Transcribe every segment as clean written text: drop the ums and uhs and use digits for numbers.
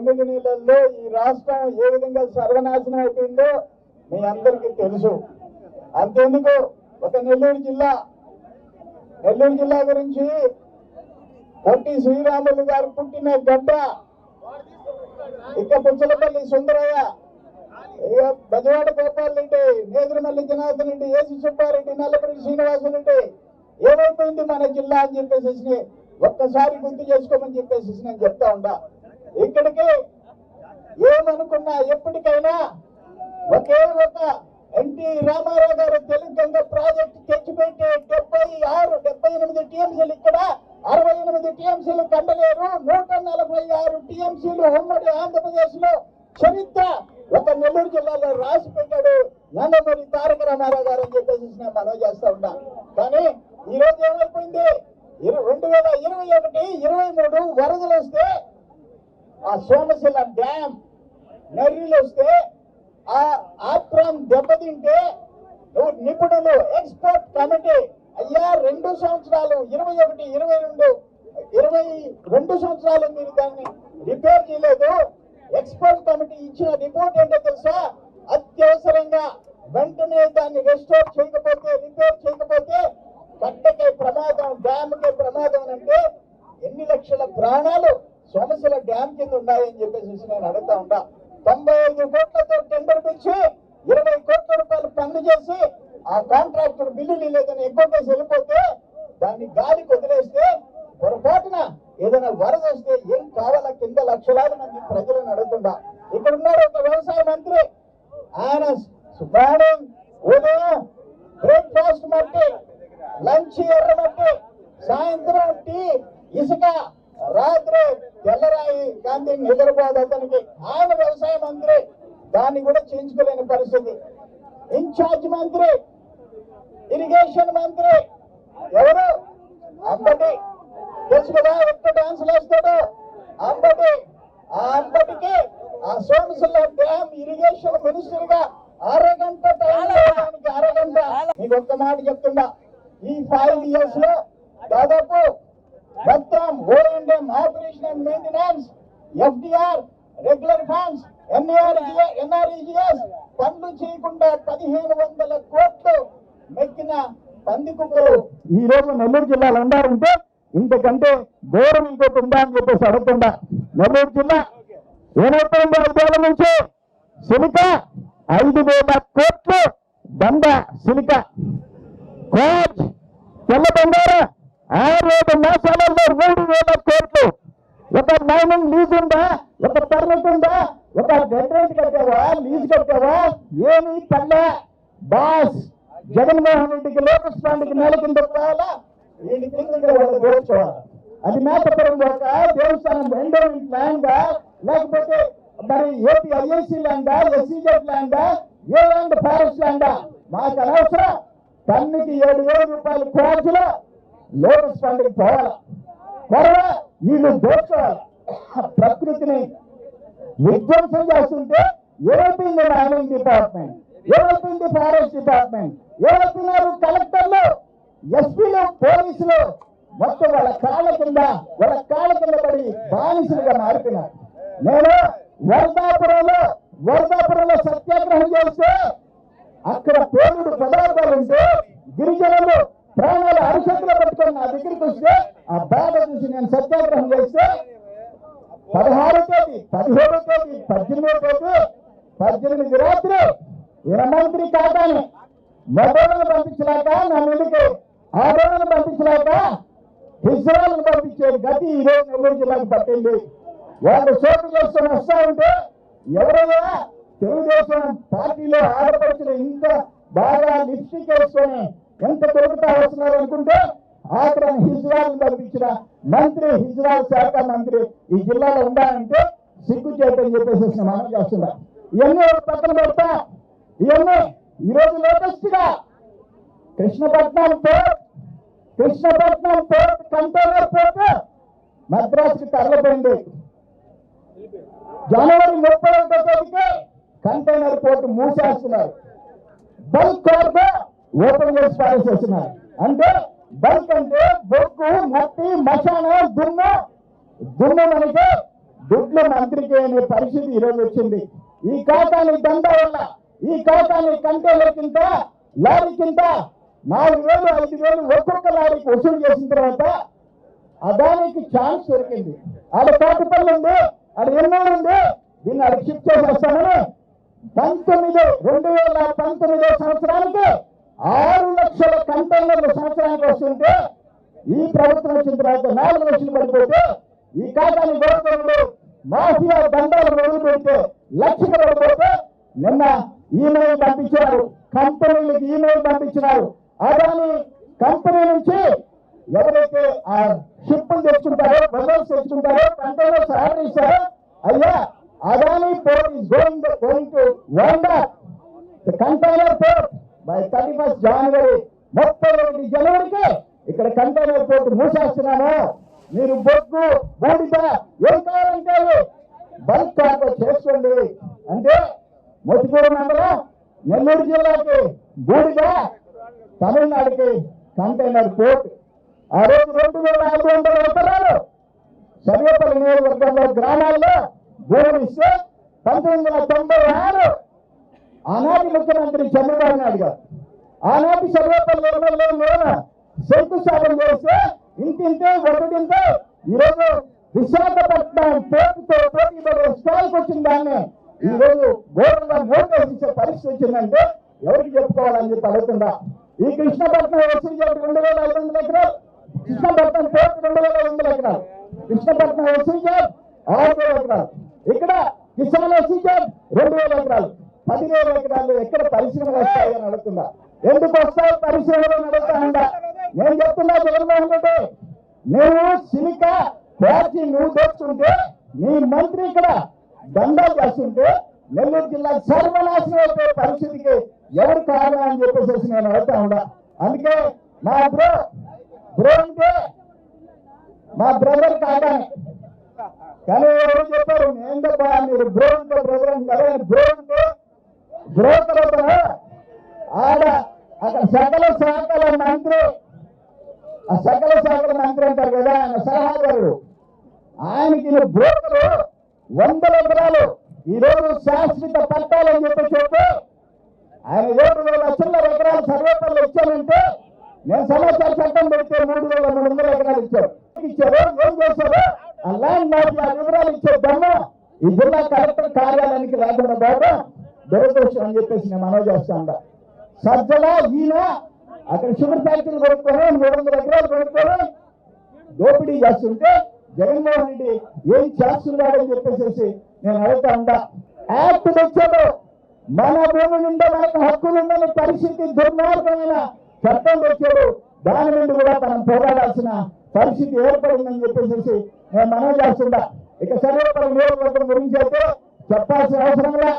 9 నెలల్లో ఈ రాష్ట్రం ఏ విధంగా సర్వనాశనం అయిపోయిందో మీ అందరికీ తెలుసు. అంతేందుకు ఒక నెల్లూరు జిల్లా గురించి పొట్టి శ్రీరాములు గారు పుట్టిన గడ్డ ఇక పుచ్చలపల్లి సుందరయ్య, బెజవాడ గోపాల్ రెడ్డి, నేదురుమల్లి జనార్దన్ రెడ్డి, ఏసి సుబ్బారెడ్డి, నల్లపల్లి శ్రీనివాసరెడ్డి, ఏమైపోయింది మన జిల్లా అని చెప్పేసి ఒక్కసారి గుర్తు చేసుకోమని చెప్పేసి నేను చెప్తా ఉండా. ఇక్కడికి ఏమనుకున్నా ఎప్పటికైనా ఒకే ఒక ఎన్టీ రామారావు గారు తెలుగంగ ప్రాజెక్టు తెచ్చిపెట్టి 78 టీఎంసీలు ఇక్కడ, 68 టీఎంసీలు కండలేరు, 146 టీఎంసీలు ఉమ్మడి ఆంధ్రప్రదేశ్ లో చరిత్ర ఒక నెల్లూరు జిల్లాలో రాసి పెట్టాడు నందమూరి తారక రామారావు గారు అని చెప్పేసి నేను మనవి చేస్తా ఉన్నా. కానీ ఈ రోజు ఏమైపోయింది, 2021-23 వరదలు వస్తే, ఆ సోమశిల డ్యామ్ నర్రీలు వస్తే, ఆ ఆత్రం దెబ్బతింటే నిపుణులు ఎక్స్పర్ట్ కమిటీ అయ్యా 2 సంవత్సరాలు 22 సంవత్సరాలు మీరు దాన్ని రిపేర్ చేయలేదు. ఎక్స్పర్ట్ కమిటీ ఇచ్చిన రిపోర్ట్ ఏంటో తెలుసా, అత్యవసరంగా వెంటనే దాన్ని రెస్టోర్ చేయకపోతే, రిపేర్ చేయకపోతే కట్టకే ప్రమాదం, డ్యామ్కే ప్రమాదం. అంటే ఎన్ని లక్షల ప్రాణాలు సోమశిల డ్యామ్ కింద ఉన్నాయని చెప్పేసి నేను అడుగుతా ఉంటా. 95 కోట్లతో టెండర్ పిలిచి 20 కోట్ల రూపాయలు పనులు చేసి ఆ కాంట్రాక్టర్ బిల్లులు లేదని ఎగ్గొట్టేసి వెళ్ళిపోతే, దాన్ని గాలికి వదిలేస్తే పొరపాటున ఏదైనా వరద వస్తే ఏం కావాలా కింద లక్షలాది మంది ప్రజలను అడుగుతుండా. ఇక్కడ ఉన్నారు ఒక వ్యవసాయ మంత్రి, ఆయన మార్నింగ్ ఉదయం బ్రేక్ఫాస్ట్ మట్టి, లంచ్ ఎర్రమట్టి, సాయంత్రం టీ, ఇసుక, రాత్రి తెల్లరాయి గాంధీ నిద్రపోదు అతనికి. ఆయన వ్యవసాయ మంత్రి, దాన్ని కూడా చేయించుకోలేని పరిస్థితి. ఇన్ఛార్జ్ మంత్రి, ఇరిగేషన్ మంత్రి ఎవరు? అంబటి. తెలుసు కదా, ఒక్క డాన్సులు వేస్తాడు అంబటి. ఆ అంబటికి ఆ సోమశిల డ్యామ్ ఇరిగేషన్ మినిస్టర్ గా అరగంట మీకు ఒక్క మాట చెప్తున్నా, ఈ 5 years లో దాదాపు మొత్తం O and M operation and maintenance, FDR, regular funds, NREGS పనులు చేయకుండా 1500 కోట్లు మెక్కిన పంది కుక్కలు ఈ రోజు నెల్లూరు జిల్లాలో ఉండాలంటే ఇంతకంటే ఘోరం ఇంకోటి ఉందా అని చెప్పేసి అడుగుతుందా. నెల్లూరు జిల్లా ఏమైపోయిందో 5 ఏళ్ల నుంచి సిలిక 5,000 కోట్లు దండ సిలిక, కోచ్ తెల్ల బంగారం 6 మాసాలలో 3,000 కోట్లు. ఒక మైనింగ్ లీజ్ ఉందా, ఒక పర్మిట్ ఉందా, ఒక రెంట్ కట్టావా, లీజ్ కట్టావా, ఏమి పల్లె బాస్ జగన్మోహన్ రెడ్డికి లోకస్ ఫండ్కి నెల కింద పోవాలా, వీడి కింద కూర్చోవాలి. అది మేతపురం ఒక దేవస్థానం ఎండోమెంట్ ల్యాండా, లేకపోతే మరి ఏపీ ఐఐసి ల్యాండా, ఎస్సీజెడ్ ల్యాండా, ఏ ల్యాండ్ ఫారెస్ట్ ల్యాండా మాకు అనవసరం. టన్నుకి 7,000 రూపాయల ఛార్జీలో లోకస్ ఫండ్కి పోవాలి. వీళ్ళు దోచుకోవాలి. ప్రకృతిని విధ్వంసం చేస్తుంటే ఏమైపోయింది మైనింగ్ డిపార్ట్మెంట్, ఏమైపోయింది ఫారెస్ట్ డిపార్ట్మెంట్, ఏమైపోయినారు కలెక్టర్లు, ఎస్పీలు, పోలీసులు మొత్తం వాళ్ళ కాళ్ళ కింద పడి బానిసలుగా మారిపోయినారు. నేను వరదాపురంలో సత్యాగ్రహం చేస్తే అక్కడ పేరుడు పదార్థాలు ఉంటే గిరిజనులు ప్రాణాలు అరిచేతిలో పెట్టుకొని నా దగ్గరికి వస్తే ఆ బాధ చూసి నేను సత్యాగ్రహం చేస్తే 16వ తేదీ, 17వ తేదీ, 18వ తేదీ, 18 రాత్రి మంత్రి కాదని మొదలను పంపించలేక నా మీదకి 6 పంపించలేక ఇజ్రాయల్ని పంపించే గతి ఈ రోజు నెల్లూరు జిల్లాకు పట్టింది. వాళ్ళు సోటు చేసుకొని వస్తా ఉంటే ఎవరైనా తెలుగుదేశం పార్టీలో ఆడపడుచులు ఇంత బాగా లిప్స్టిక్ వేసుకొని ఎంత దొరుకుతా వస్తున్నారు అనుకుంటే ఆఖరణ హిజ్రాల్ని పంపించిన మంత్రి, హిజ్రాల్ శాఖ మంత్రి ఈ జిల్లాలో ఉండాలంటే సిగ్గు చేయటని చెప్పేసి మనం చేస్తున్నా. ఇవన్నీ పక్కన పెడతా. ఇవన్నీ ఈరోజు లేటెస్ట్ గా కృష్ణపట్నం పోర్ట్ కంటైనర్ పోర్ట్ మద్రాసుకి తరలిపోయింది. జనవరి 31వ తేదీకి కంటైనర్ పోర్ట్ మూసేస్తున్నారు. బల్క్ కార్గో ఓపెన్ చేసి పారేసేస్తున్నారు. అంటే బల్క్ అంటే బొగ్గు, మట్టి, మశాన, దుమ్ము మనకి దుడ్లు మంత్రికి అనే పరిస్థితి ఈరోజు వచ్చింది. ఈ కాకాని దందా వల్ల, ఈ కాకాని కంటైనర్ కింద లారీ కింద 4,000 5,000 ఒక్కొక్క లారీకి వసూలు చేసిన తర్వాత అదానికి ఛాన్స్ దొరికింది. ఆడ తోటపల్లి ఉంది, ఆడ ఎన్నోడు ఉంది, దీన్ని ఆడ షిఫ్ట్ చేసేస్తామని 2019 సంవత్సరానికి 6 లక్షల కంటైనర్లు సంవత్సరానికి వస్తుంటే ఈ ప్రభుత్వం వచ్చిన తర్వాత 4 లక్షలు పడిపోతే ఈ కాకాని గవర్నమెంట్ మాఫియా దండాలు మొదలు పెడితే లక్షలు పడిపోతే నిన్న ఈమెయిల్ పంపించారు, కంపెనీలకు ఈమెయిల్ పంపించినారు. అదాని కంపెనీ నుంచి ఎవరైతే ఆ షిప్పులు తెచ్చుకుంటారో, బజార్స్ తెచ్చుకుంటారో, కంటైనర్స్ ఆర్డర్ ఇస్తారో, అయ్యా Adani port is going to wind up the container port by 31st January 31 జనవరికి ఇక్కడ కంటైనర్ పోర్ట్ మూసేస్తున్నాను. మీరు బొగ్గు బూడిద ఏం కావాలంటే బల్క్ కార్గో చేసుకోండి అంటే మొత్తికూరు మండలం నెల్లూరు జిల్లాకి బూడిద, తమిళనాడుకి కంటైనర్ పోర్ట్. ఆ రోజు 2,500 ఎకరాలు సర్వేపల్లి నియోజకవర్గంలో గ్రామాల్లో భూములు ఇస్తే 1996 ఆనాటి ముఖ్యమంత్రి చంద్రబాబు నాయుడు గారు ఆనాటి సర్వేపల్లి ఎమ్మెల్యే శంకుస్థాపన చేస్తే ఇంతింతే ఒకటింతే ఈరోజు విశాఖపట్నం పోర్టుతో పోటీ పడే స్థాయికి వచ్చిన దాన్ని ఈరోజు ఘోరంగా మోటేసే పరిస్థితి వచ్చిందంటే ఎవరికి చెప్పుకోవాలని చెప్పి అడుగుతుందా? ఈ కృష్ణపట్నం ఎస్సీ 2,500 ఎకరాలు, కృష్ణపట్నం పోర్టు 2,500 ఎకరాలు, కృష్ణపట్నం ఎస్సీ 6,000 ఎకరాలు, ఇక్కడ కిసాన్ ఎస్సీ 2,000 ఎకరాలు, 10,000 ఎకరాలు ఎక్కడ పరిశ్రమలు వస్తాయని అడుగుతుందా? ఎందుకు వస్తాయి పరిశ్రమలు అడుగుతా ఉందా? నేను చెప్తున్నా జగన్మోహన్ రెడ్డి, నువ్వు సిలికా ఫ్యాక్టరీ నువ్వు తెచ్చుకుంటే నీ మంత్రి ఇక్కడ దండాలు చేస్తుంటే నెల్లూరు జిల్లా సర్వనాశనం అయిపోయే పరిస్థితికి ఎవరు కారణం అని చెప్పేసి నేను అడుగుతా ఉండా. అందుకే మా బ్రో అంటే మా బ్రదర్ కాదని, కానీ ఎవరు చెప్పారు ఏంటబ్బా మీరు బ్రో అంటే బ్రదర్ అంటారు. బ్రో అంటే బ్రోకర్ అవుతారు. ఆడ అక్కడ సకల శాఖల మంత్రి, ఆ సకల శాఖల మంత్రి అంటారు కదా, ఆయన సలహాదారుడు, ఆయనకి బ్రోకరు 100 ఎకరాలు ఈరోజు శాశ్వత పట్టాలని చెప్పి ఆయన 7,000 చిల్లర ఎకరాలు సర్వేపల్లి ఇచ్చానంటే నేను సమాచార చట్టం పెడితే 3,300 ఎకరాలు ఇచ్చారు. ఏం చేశారు? ఆ ల్యాండ్ మాఫియా వివరాలు ఇచ్చే దమ్ము ఈ జిల్లా కలెక్టర్ కార్యాలయానికి రాకుండా బాబా దురదృష్టం అని చెప్పేసి నేను మనవి చేస్తా ఉంటా. సజ్జల ఈయన అక్కడ షుగర్ ఫ్యాక్టరీలు కొనుక్కొని 300 ఎకరాలు కొనుక్కొని దోపిడీ చేస్తుంటే జగన్మోహన్ రెడ్డి ఏం చేస్తున్నాడని చెప్పేసి నేను అడుగుతా ఉంటా. యాక్ట్ తెచ్చాడు, మన భూమి నుండి మనకు హక్కులుందని పరిస్థితి దుర్మార్గమైన చట్టం తెచ్చాడు. దాని నుండి కూడా మనం పోరాడాల్సిన పరిస్థితి ఏర్పడిందని చెప్పేసి నేను మనవి చేస్తుంటా. ఇక సర్వేపల్లి నియోజకవర్గం గురించి అయితే చెప్పాల్సిన అవసరంగా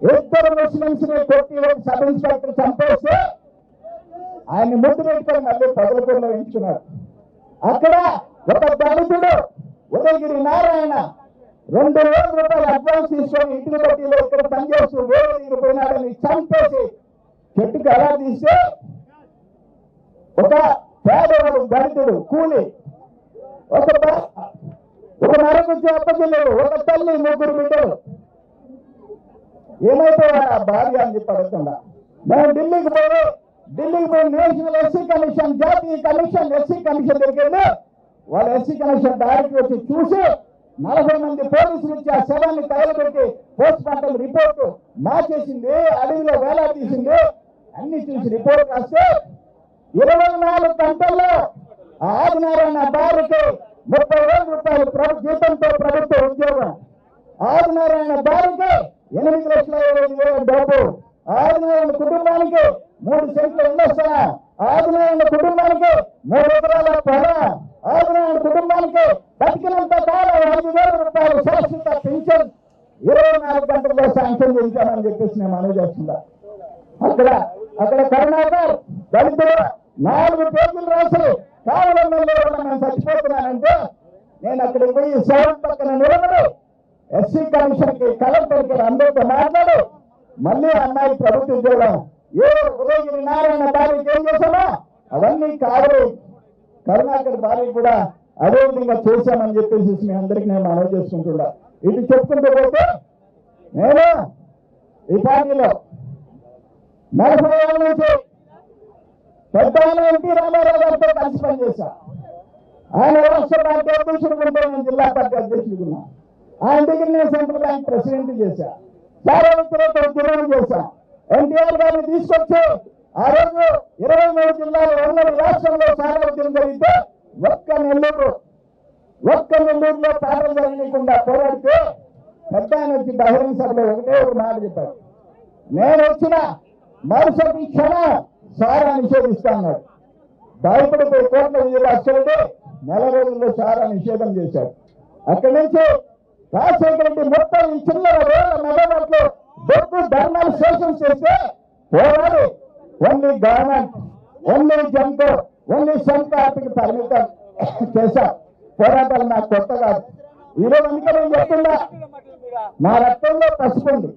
2 ముస్లింస్ ని కొట్టి సబ్ ఇన్స్పెక్టర్ చంపేస్తే ఆయన్ని ముద్దు పెట్టుకొని మళ్ళీ పదలపూర్లో ఎంచుకున్నాడు. అక్కడ ఒక దళితుడు ఉదయగిరి నారాయణ 2,000 రూపాయలు అడ్వాన్స్ తీసుకొని ఇంటికి బట్టిలో ఇక్కడ పనిచేస్తూ వేరే పోయినాడని చంపేసి చెట్టుకు ఎలా తీస్తే ఒక పేదవాడు దళితుడు కూలి ఒక నరకు అప్పచెల్లెడు, ఒక తల్లి 3 బిడ్డలు ఏమైపోయాడు ఆ భార్య అని చెప్పి అడుగుతుందా. మేము ఢిల్లీకి పోయి నేషనల్ ఎస్సీ కమిషన్, జాతీయ కమిషన్, ఎస్సీ కమిషన్ దగ్గరికి వాళ్ళ ఎస్సీ కమిషన్ డైరెక్టర్ వచ్చి చూసి 40 మంది పోలీసులు ఇచ్చి ఆ శవాన్ని తగలబెట్టి పోస్ట్ మార్టం రిపోర్టు మార్చేసింది, అడవిలో వేలా తీసింది, అన్ని చూసి రిపోర్ట్ రాస్తే 24 గంటల్లో ఆదినారాయణ భార్యకి 30,000 రూపాయలు జీతంతో ప్రభుత్వ ఉద్యోగం, ఆదినారాయణ భార్యకి 8,25,000 డబ్బు, ఆదినారాయణ కుటుంబానికి 3 సెంట్లు ఇళ్ళొస్తా, ఆదినారాయణ కుటుంబానికి 3 ఎకరాల పొలం, ఆదినారాయణ కుటుంబానికి బతికినంత కాలం 5,000 రూపాయలు శాశ్వత పెన్షన్ 24 గంటల్లో శాంక్షన్ చేయించామని చెప్పేసి నేను మనవి చేస్తున్నా. అక్కడ కరుణాకర్ దళితులు 4 పేజీలు రాసి కావాలన్నా నేను చచ్చిపోతున్నానంటే నేను అక్కడికి పోయి శవం పక్కన నిలబడి ఎస్సీ కమిషన్ కి కలెక్టర్ కి అందరితో మాట్లాడు మళ్ళీ అమ్మాయి ప్రభుత్వ ఉద్యోగం ఉదయగిరి నారాయణ భార్యకి ఏం చేశామో అవన్నీ కాదు. కరుణాకర్ భార్య కూడా అదే విధంగా చేశామని చెప్పేసి మీ అందరికీ నేను మనవి చేసుకుంటున్నా. ఇది చెప్పుకుంటూ పోతే నేను ఈ పార్టీలో 40 ఏళ్ళ నుంచి పెద్ద ఎన్టీ రామారావు గారితో కలిసి పనిచేశా. ఆయన రాష్ట్ర పార్టీ అధ్యక్షుడు ఉంటే నేను జిల్లా పార్టీ అధ్యక్షుడుకున్నా. ఆయన దగ్గర నేను సెంట్రల్ బ్యాంక్ ప్రెసిడెంట్ చేశా. సార్వత్రిక ఉద్యమం చేశా. ఎన్టీఆర్ గారిని తీసుకొచ్చి ఆ రోజు 23 జిల్లాలు 2 రాష్ట్రంలో చాలా ఉద్యమం జరిగితే ఒక్క నెల్లూరులో పాటలు జరగకుండా పోరాడితే పెద్ద ఆయన వచ్చి బహిరంగ సభలో ఒకటే ఒక మాట చెప్పారు, నేను వచ్చిన మరుసటి క్షణం సారా నిషేధిస్తా అన్నాడు. భయపడిపోయి కోట్ల విజయరాష్ట్రుడు 4 రోజుల్లో సారా నిషేధం చేశారు. అక్కడి నుంచి రాజశేఖర రెడ్డి మొత్తం ఈ చిల్లర వేల మెగావాట్లు బొగ్గు ధర్నాలు సెషన్స్ చేస్తే పోరాడు ఓన్లీ గవర్నమెంట్, ఓన్లీ జంతో, ఓన్లీ సొంత ఆర్థిక పరిమితం చేశా. పోరాటాలు నాకు కొత్త కాదు. ఈరోజు అందుకే నేను చెప్తున్నా, నా రక్తంలో పసుపుంది.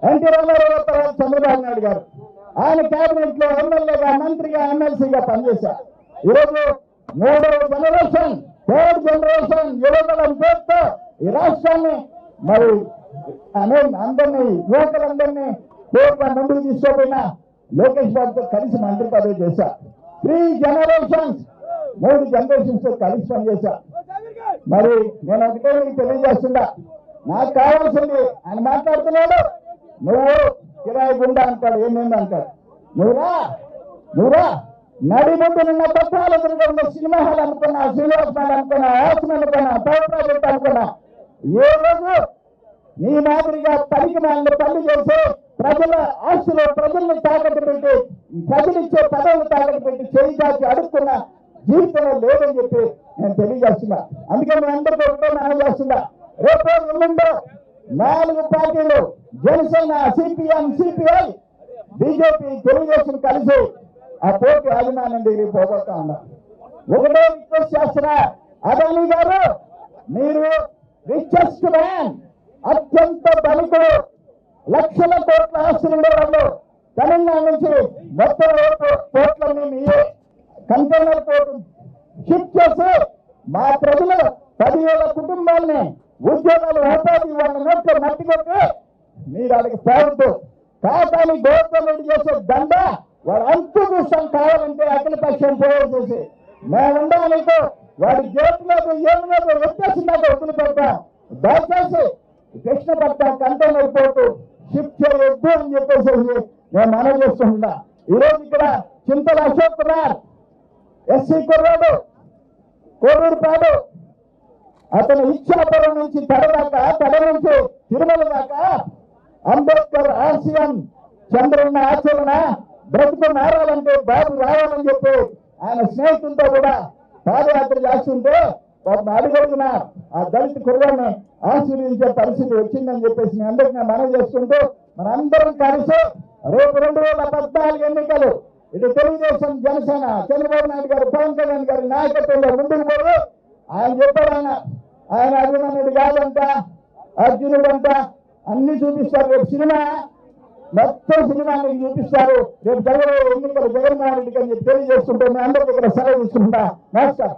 ఎన్టీ రామారావు తర్వాత చంద్రబాబు నాయుడు గారు ఆయన కేబినెట్ లో ఎమ్మెల్యేగా, మంత్రిగా, ఎమ్మెల్సీగా పనిచేశా. ఈరోజు 3వ జనరేషన్, 3rd జనరేషన్ యువకుల పేరుతో ఈ రాష్ట్రాన్ని మరి అందరినీ యువకులందరినీ పేరుగా ముందుకు తీసుకోపోయిన లోకేష్ బాబుతో కలిసి మంత్రి పదవి చేశా. 3 జనరేషన్స్, 3 జనరేషన్స్ తో కలిసి పనిచేశా. మరి నేను ఒకటే మీకు తెలియజేస్తుందా, నాకు కావాల్సింది ఆయన మాట్లాడుతున్నాడు, నువ్వు కిరాయి గుండా అంటాడు, ఏమేమి అంటాడు, నువ్వురా నడి ముందు నిన్న పట్టాలు తిరుగుతున్న సినిమా హాల్ అనుకున్నా, శ్రీనివాస్ హాల్ అనుకున్నా, ఆసన్ అనుకున్నా, పవర్ ప్రాజెక్ట్ అనుకున్నా, ఏ రోజు నీ మాదిరిగా పనికి మనల్ని పనులు చేసి ప్రజల ఆస్తులు ప్రజల్ని తాకట్టు పెట్టి, ప్రజలిచ్చే పదవులు తాకట్టు పెట్టి చేయి దాచి అడుక్కున్న జీవితంలో లేదని చెప్పి నేను తెలియజేస్తున్నా. అందుకే మీ అందరికీ ఒకటే మనం చేస్తున్నా, రేపు ఎల్లుండో 4 పార్టీలు Janasena, CPM, CPI, BJP, Telugu Desam కలిసి ఆ పోటీ అభిమానం దగ్గర పోగొడతా ఉన్నా. ఒకటే రిక్వెస్ట్ చేస్తున్నా, అదానీ గారు మీరు రిచెస్ట్ మ్యాన్, అత్యంత ధనికుడు, లక్షల కోట్ల ఆస్తులు ఉండేవాళ్ళు. తెలంగాణ నుంచి మొత్తం కోట్లన్నీ మీరే కంటైనర్ పోర్టు షిఫ్ట్ చేసి మా ప్రజలు 10,000 కుటుంబాలని ఉద్యోగాలు, ఉపాధి వాళ్ళ నోట్లో మట్టి కొట్టి మీరు వాళ్ళకి పోవద్దు. కాకాని గౌరవం రెడ్డి చేసే దండ వాడు అంతు చూస్తాం. కావాలంటే అఖిలపక్షం పోయేసేసి మేముండాలతో వాడి జేబులోకి ఏమిలోకి వ్యత్యాసం దాకా వదిలిపెడతాం. దయచేసి కృష్ణపట్నం కంటైనర్ పోర్టు షిఫ్ట్ చేయొద్దు అని చెప్పేసి నేను మనవి చేస్తున్నా. ఈరోజు ఇక్కడ చింతల అశోక్ కుమార్ ఎస్సీ కుర్రాడు, కోడూరుపాడు, అతను ఇచ్చాపురం నుంచి తడ నుంచి తిరుమల దాకా అంబేద్కర్ ఆశయం, చంద్రన్న ఆచరణ, బ్రతుకు మారాలంటే బాబు రావాలని చెప్పి ఆయన స్నేహితులతో కూడా పాదయాత్ర చేస్తుంటే అడుగడుగున ఆ దళిత కుర్రాన్ని ఆశీర్వదించే పరిస్థితి వచ్చిందని చెప్పేసి మీ అందరికీ నేను మనవి చేసుకుంటూ మనందరం కలిసి రేపు 2014 ఎన్నికలు ఇటు తెలుగుదేశం, జనసేన, చంద్రబాబు నాయుడు గారు, పవన్ కళ్యాణ్ గారి నాయకత్వంలో ముందుకు పోయి ఆయన చెప్పారు, ఆయన అభిమానుడు కాదంట, అర్జునుడంట, అన్ని చూపిస్తారు. రేపు సినిమా మొత్తం సినిమా మీకు చూపిస్తారు. రేపు జగన్ ఎన్నికలు జగన్మోహన్ రెడ్డికి అని చెప్పి తెలియజేస్తుంటే మీ అందరికీ ఇక్కడ సెలవు తీసుకుంటా. నమస్కారం.